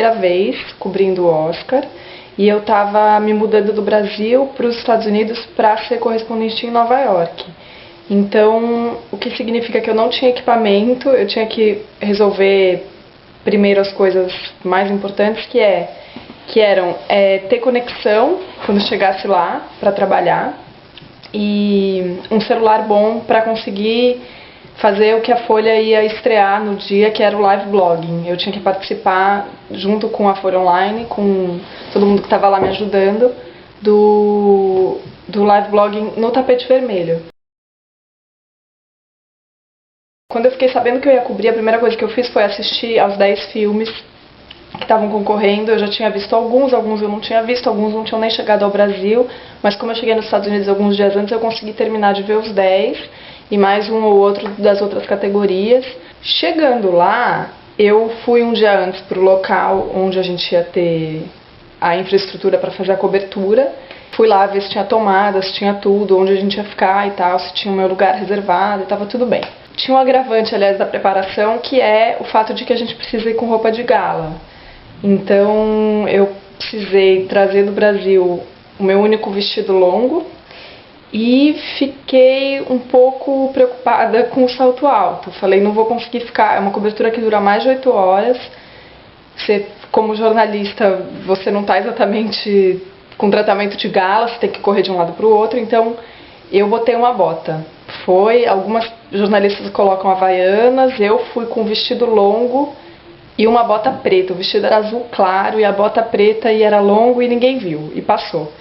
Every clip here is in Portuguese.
primeira vez cobrindo o Oscar e eu estava me mudando do Brasil para os Estados Unidos para ser correspondente em Nova York. Então, o que significa que eu não tinha equipamento, eu tinha que resolver primeiro as coisas mais importantes, que eram ter conexão quando chegasse lá para trabalhar e um celular bom para conseguir fazer o que a Folha ia estrear no dia, que era o live blogging. Eu tinha que participar junto com a Folha Online, com todo mundo que estava lá me ajudando, do live blogging no tapete vermelho. Quando eu fiquei sabendo que eu ia cobrir, a primeira coisa que eu fiz foi assistir aos 10 filmes que estavam concorrendo. Eu já tinha visto alguns eu não tinha visto, alguns não tinham nem chegado ao Brasil, mas como eu cheguei nos Estados Unidos alguns dias antes, eu consegui terminar de ver os 10 e mais um ou outro das outras categorias. Chegando lá, eu fui um dia antes para o local onde a gente ia ter a infraestrutura para fazer a cobertura. Fui lá ver se tinha tomada, se tinha tudo, onde a gente ia ficar e tal, se tinha o meu lugar reservado e estava tudo bem. Tinha um agravante, aliás, da preparação, que é o fato de que a gente precisa ir com roupa de gala. Então, eu precisei trazer do Brasil o meu único vestido longo e fiquei um pouco preocupada com o salto alto. Falei, não vou conseguir ficar, é uma cobertura que dura mais de 8 horas. Você, como jornalista, você não está exatamente com tratamento de gala, você tem que correr de um lado para o outro, então eu botei uma bota. Algumas jornalistas colocam havaianas, eu fui com vestido longo e uma bota preta. O vestido era azul claro e a bota preta e era longo e ninguém viu, e passou.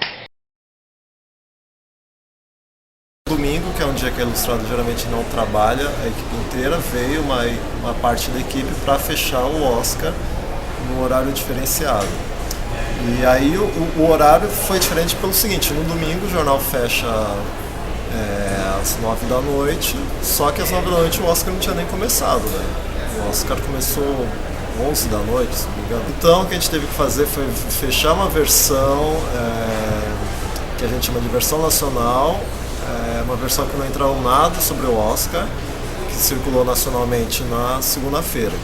Domingo, que é um dia que a Ilustrada geralmente não trabalha, a equipe inteira veio, uma parte da equipe, para fechar o Oscar num horário diferenciado. E aí o horário foi diferente pelo seguinte: no domingo o jornal fecha às 9 da noite, só que às 9 da noite o Oscar não tinha nem começado, né? O Oscar começou 11 da noite, se não me engano. Então o que a gente teve que fazer foi fechar uma versão que a gente chama de versão nacional, uma versão que não entrava nada sobre o Oscar, que circulou nacionalmente na segunda-feira.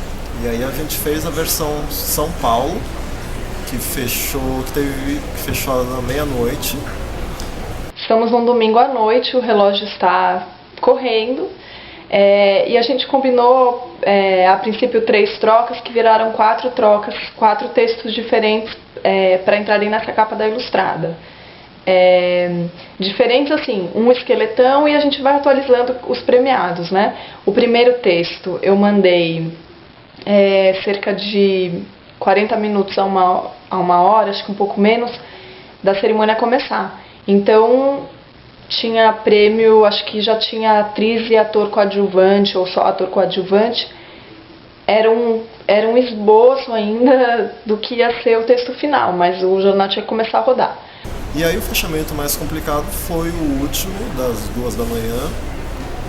E aí a gente fez a versão São Paulo, que fechou na meia-noite. Estamos num domingo à noite, o relógio está correndo e a gente combinou a princípio 3 trocas que viraram 4 trocas, 4 textos diferentes para entrarem nessa capa da Ilustrada. Diferentes assim, um esqueletão, e a gente vai atualizando os premiados, né? O primeiro texto eu mandei cerca de 40 minutos a uma hora, acho que um pouco menos, da cerimônia começar. Então, tinha prêmio, acho que já tinha atriz e ator coadjuvante, ou só ator coadjuvante. Era um esboço ainda do que ia ser o texto final, mas o jornal tinha que começar a rodar. E aí o fechamento mais complicado foi o último, das 2 da manhã,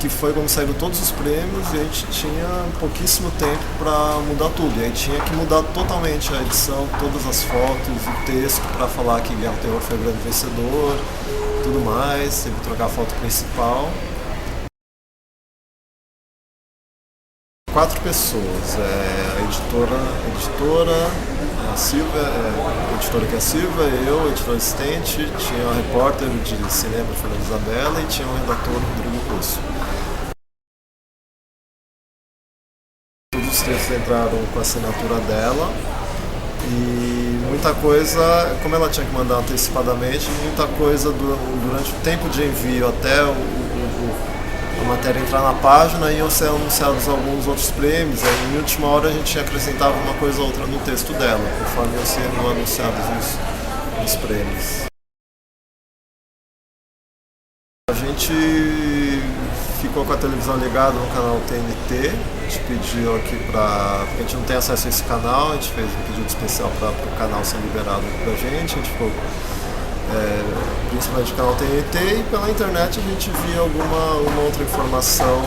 que foi quando saíram todos os prêmios e a gente tinha pouquíssimo tempo para mudar tudo. E aí tinha que mudar totalmente a edição, todas as fotos, o texto, para falar que Guerra do Terror foi o grande vencedor, tudo mais, teve que trocar a foto principal. 4 pessoas, a editora, a Silvia, a editora que é a Silvia, eu, a editora assistente, tinha uma repórter de cinema, Fernanda Isabela, e tinha um redator, Rodrigo Russo. Todos os textos entraram com a assinatura dela e muita coisa, como ela tinha que mandar antecipadamente, muita coisa durante o tempo de envio até a matéria entrar na página, iam ser anunciados alguns outros prêmios, aí em última hora a gente acrescentava uma coisa ou outra no texto dela, conforme iam sendo anunciados os prêmios. A gente ficou com a televisão ligada no canal TNT, a gente pediu aqui porque a gente não tem acesso a esse canal, a gente fez um pedido especial para o canal ser liberado pra gente, a gente ficou principalmente no canal TNT, e pela internet a gente via alguma outra informação,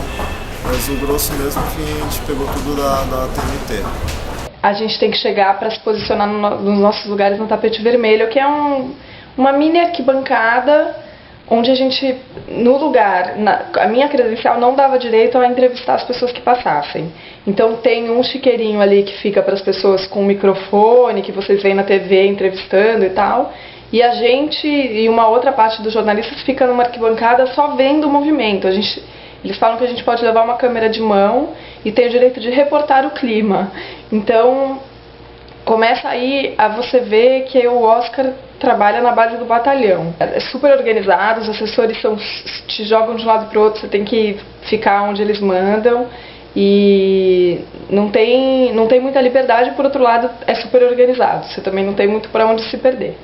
mas o grosso mesmo que a gente pegou tudo da TNT. A gente tem que chegar para se posicionar nos nossos lugares no tapete vermelho, que é uma mini arquibancada onde a gente, no lugar, a minha credencial não dava direito a entrevistar as pessoas que passassem. Então tem um chiqueirinho ali que fica para as pessoas com microfone, que vocês veem na TV entrevistando e tal, e a gente e uma outra parte dos jornalistas fica numa arquibancada só vendo o movimento. Eles falam que a gente pode levar uma câmera de mão e tem o direito de reportar o clima. Então começa aí a você ver que o Oscar trabalha na base do batalhão. É super organizado, os assessores te jogam de um lado para o outro, você tem que ficar onde eles mandam. E não tem muita liberdade, por outro lado é super organizado, você também não tem muito para onde se perder,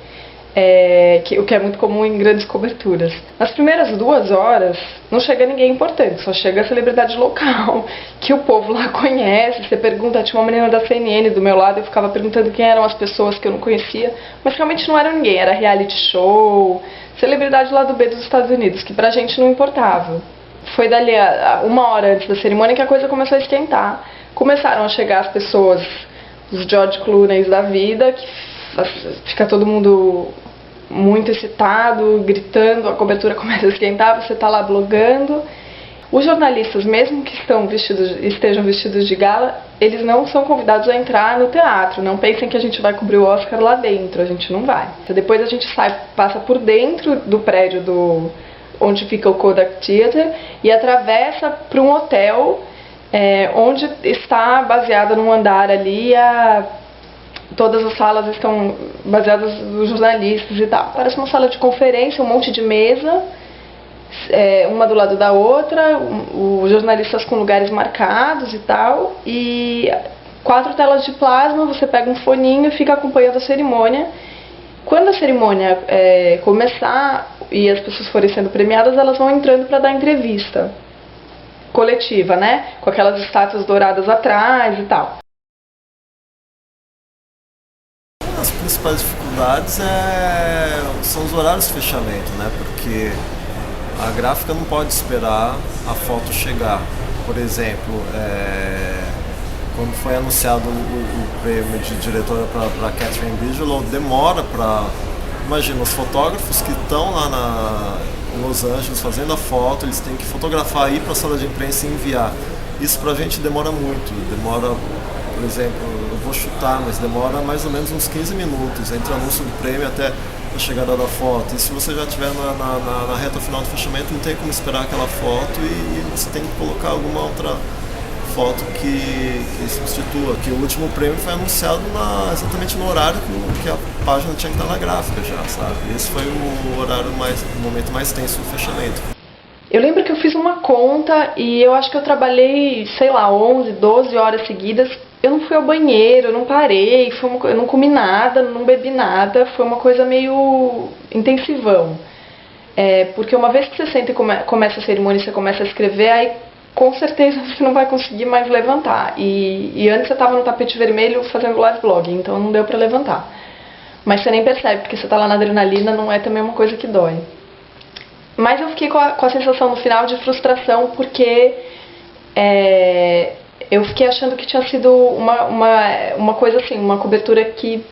o que é muito comum em grandes coberturas. Nas primeiras 2 horas não chega ninguém importante, só chega a celebridade local, que o povo lá conhece. Você pergunta, tinha uma menina da CNN do meu lado, eu ficava perguntando quem eram as pessoas que eu não conhecia, mas realmente não era ninguém, era reality show, celebridade lá do B dos Estados Unidos, que pra gente não importava. Foi dali a 1 hora antes da cerimônia que a coisa começou a esquentar. Começaram a chegar as pessoas, os George Clooney da vida, que fica todo mundo muito excitado, gritando, a cobertura começa a esquentar, você está lá blogando. Os jornalistas, mesmo que estejam vestidos de gala, eles não são convidados a entrar no teatro. Não pensem que a gente vai cobrir o Oscar lá dentro, a gente não vai. Depois a gente passa por dentro do prédio onde fica o Kodak Theater e atravessa para um hotel onde está baseada num andar ali, todas as salas estão baseadas nos jornalistas e tal. Parece uma sala de conferência, um monte de mesa, uma do lado da outra, os jornalistas com lugares marcados e tal, e 4 telas de plasma, você pega um foninho e fica acompanhando a cerimônia. Quando a cerimônia começar e as pessoas forem sendo premiadas, elas vão entrando para dar entrevista coletiva, né? Com aquelas estátuas douradas atrás e tal. As principais dificuldades são os horários de fechamento, né? Porque a gráfica não pode esperar a foto chegar. Por exemplo, quando foi anunciado o prêmio de diretora para Catherine Bigelow, demora para... Imagina, os fotógrafos que estão lá em Los Angeles fazendo a foto, eles têm que fotografar, ir para a sala de imprensa e enviar. Isso pra gente demora muito, demora, por exemplo, eu vou chutar, mas demora mais ou menos uns 15 minutos, entre o anúncio do prêmio até a chegada da foto. E se você já estiver na reta final do fechamento, não tem como esperar aquela foto e você tem que colocar alguma outra foto que substitua, que o último prêmio foi anunciado exatamente no horário que a página tinha que estar na gráfica já, sabe? Esse foi o momento mais tenso do fechamento. Eu lembro que eu fiz uma conta e eu acho que eu trabalhei, sei lá, 11, 12 horas seguidas. Eu não fui ao banheiro, eu não parei, eu não comi nada, não bebi nada, foi uma coisa meio intensivão. Porque uma vez que você senta e começa a cerimônia e você começa a escrever, aí com certeza você não vai conseguir mais levantar. E antes você estava no tapete vermelho fazendo live blog, então não deu pra levantar. Mas você nem percebe, porque você tá lá na adrenalina, não é também uma coisa que dói. Mas eu fiquei com a sensação no final de frustração, porque eu fiquei achando que tinha sido uma coisa assim, uma cobertura que,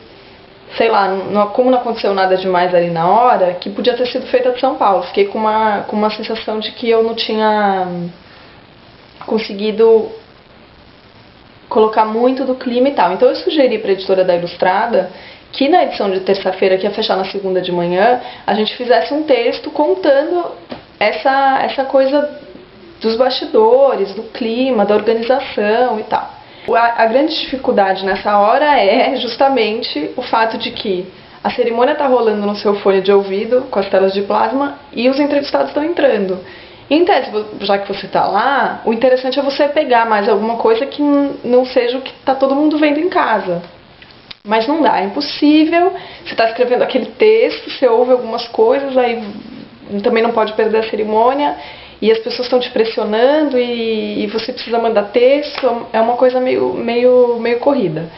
sei lá, como não aconteceu nada demais ali na hora, que podia ter sido feita de São Paulo. Fiquei com uma sensação de que eu não tinha conseguido colocar muito do clima e tal. Então eu sugeri para a editora da Ilustrada que na edição de terça-feira, que ia fechar na segunda de manhã, a gente fizesse um texto contando essa coisa dos bastidores, do clima, da organização e tal. A grande dificuldade nessa hora é justamente o fato de que a cerimônia está rolando no seu fone de ouvido, com as telas de plasma, e os entrevistados estão entrando. Em tese, já que você está lá, o interessante é você pegar mais alguma coisa que não seja o que está todo mundo vendo em casa. Mas não dá, é impossível. Você está escrevendo aquele texto, você ouve algumas coisas, aí também não pode perder a cerimônia, e as pessoas estão te pressionando e você precisa mandar texto, é uma coisa meio corrida.